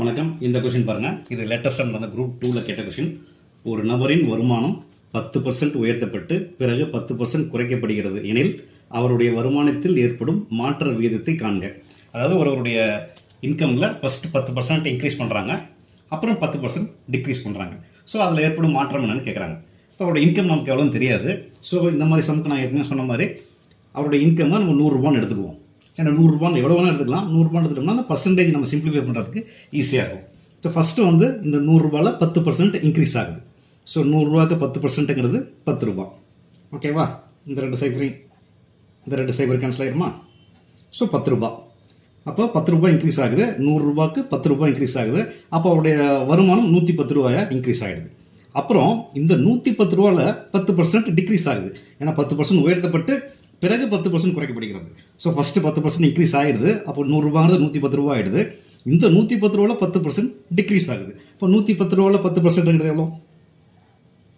வணக்கம். இந்த கொஷின் பாருங்கள். இது லேட்டஸ்டாக நடந்த குரூப் 2ல் கேட்ட கொஷின். ஒரு நபரின் வருமானம் 10% உயர்த்தப்பட்டு பிறகு 10% குறைக்கப்படுகிறது எனில் அவருடைய வருமானத்தில் ஏற்படும் மாற்ற விகிதத்தை காண்க. அதாவது ஒருவருடைய இன்கமில் ஃபஸ்ட்டு 10% இன்க்ரீஸ் பண்ணுறாங்க, அப்புறம் 10% டிக்ரீஸ் பண்ணுறாங்க. ஸோ அதில் ஏற்படும் மாற்றம் என்னன்னு கேட்குறாங்க. இப்போ அவருடைய இன்கம் நமக்கு எவ்வளோன்னு தெரியாது. ஸோ இந்த மாதிரி சமக்கு நான் ஏற்கனவே சொன்ன மாதிரி அவருடைய இன்கம்மை நம்ம 100 எடுத்துக்குவோம். ஏன்னா 100 எவ்வளோ வேணால் எடுத்துக்கலாம். 100 எடுத்துட்டோம்னா அந்த பர்சன்டேஜ் நம்ம சிம்பிளிஃபை பண்ணுறதுக்கு ஈஸியாக இருக்கும். ஸோ ஃபஸ்ட்டு வந்து இந்த 100 10% இன்க்ரீஸ் ஆகுது. ஸோ 100 10%ங்கிறது 10 ரூபா. ஓகேவா? இந்த ரெண்டு சைபர் கேன்சல் ஆகிருமா? ஸோ 10 ரூபா. அப்போ 10 ரூபா இன்க்ரீஸ் ஆகுது. 100 10 ரூபா இன்க்ரீஸ் ஆகுது. அப்போ அவருடைய வருமானம் 110 ரூபாயாக இன்க்ரீஸ் ஆகிடுது. அப்புறம் இந்த 110 ரூபாவில் 10% டிக்ரீஸ் ஆகுது. ஏன்னா 10% உயர்த்தப்பட்டு பிறகு 10% குறைக்கப்படுகிறது. ஸோ ஃபஸ்ட்டு 10% இன்க்ரீஸ் ஆகிடுது. அப்போ 100 110 ரூபா ஆகிடுது. இந்த 110 ரூபாவில் 10% டிக்ரீஸ் ஆகுது. இப்போ 110 ரூபாவில் 10%ங்கிறது எவ்வளோ?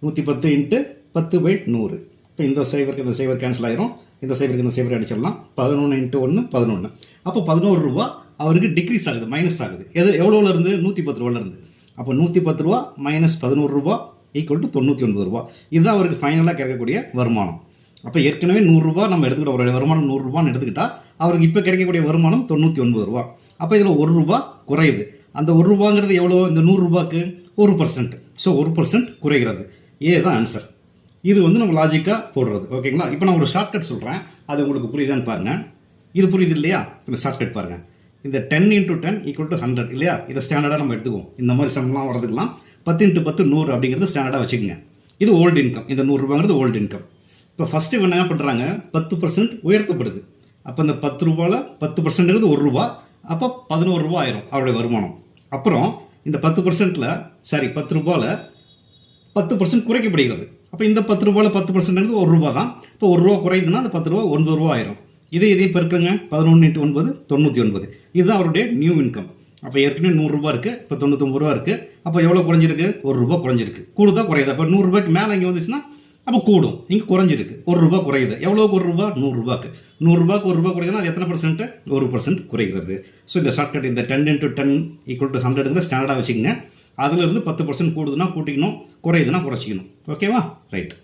110 × 10/100. இப்போ இந்த சைபர் கேன்சல் ஆகிரும். இந்த சைபருக்கு அடிச்சிடலாம். 11 × 1 11. அப்போ 11 ரூபா அவருக்கு டிக்ரீஸ் ஆகுது, மைனஸ் ஆகுது. எவ்வளோலேருந்து? 110 ரூபாலேருந்து. அப்போ 110 ரூபா மைனஸ் 11 ரூபா = 99 ரூபா. இதுதான் அவருக்கு ஃபைனலாக கிடைக்கக்கூடிய வருமானம். அப்போ ஏற்கனவே 100 ரூபா நம்ம எடுத்துக்கிட்டோம். அவருடைய வருமானம் 100 ரூபான்னு எடுத்துக்கிட்டால் அவருக்கு இப்போ கிடைக்கக்கூடிய வருமானம் 99 ரூபா. அப்போ இதில் 1 ரூபா குறையுது. அந்த 1 ரூபாங்கிறது எவ்வளோ? இந்த 100 ரூபாய்க்கு 1%. ஸோ 1% குறைகிறது. தான் ஆன்சர். இது வந்து நம்ம லாஜிக்காக போடுறது. ஓகேங்களா? இப்போ நான் ஒரு ஷார்ட்கட் சொல்கிறேன், அது உங்களுக்கு புரியுதான்னு பாருங்கள். இது புரியுது இல்லையா? இந்த ஷார்ட்கட் பாருங்கள். இந்த 10 × 10 = 100 இல்லையா? இதை ஸ்டாண்டர்டாக நம்ம எடுத்துக்குவோம். இந்த மாதிரி சம்லாம் வரதுக்கெல்லாம் 10 × 10 100 அப்படிங்கிறது ஸ்டாண்டர்டாக வச்சுக்கோங்க. இது ஓல்டு இன்கம். இந்த 100 ரூபாங்கிறது ஓல்டு இன்கம். இப்போ ஃபஸ்ட்டு என்ன பண்ணுறாங்க? 10% உயர்த்தப்படுது. அப்போ இந்த 10 ரூபாவில் 10%ங்கிறது 1 ரூபா. அப்போ 11 ரூபா ஆயிரும் அவருடைய வருமானம். அப்புறம் இந்த 10%ல் 10 ரூபாவில் 10% குறைக்கப்படுகிறது. அப்போ இந்த 10 ரூபாவில் 10%ங்கிறது 1 ரூபா தான். இப்போ 1 ரூபா குறையுதுன்னா அந்த 10 ரூபா 9 ரூபா ஆயிரும். இதையும் பெருக்குங்க. 11 × 9 99. இதுதான் அவருடைய நியூ இன்கம். அப்போ ஏற்கனவே 100 ரூபா இருக்குது, இப்போ 99 ரூபா இருக்குது. அப்போ எவ்வளோ குறைஞ்சிருக்கு? 1 ரூபா குறைஞ்சிருக்கு. கூடுதா குறையுது? அப்போ 100 ரூபாய்க்கு மேலே இங்கே வந்துச்சுன்னா அப்போ கூடும். இங்கே குறைஞ்சிருக்கு. 1 ரூபா குறையுது. எவ்வளோக்கு 1 ரூபா? 100 ரூபாய்க்கு. 100 ரூபாய்க்கு 1 ரூபா குறையுதுன்னா அது எத்தனை பர்சன்ட்? 1% குறைகிறது. ஸோ இந்த ஷார்ட்கட் இந்த 10 × 10 = 100 ஸ்டாண்டர்டாக வச்சுக்கோங்க. அதிலிருந்து 10% கூடுதுன்னா கூட்டிக்கணும், குறையுதுன்னா குறைச்சிக்கணும். ஓகேவா? ரைட்.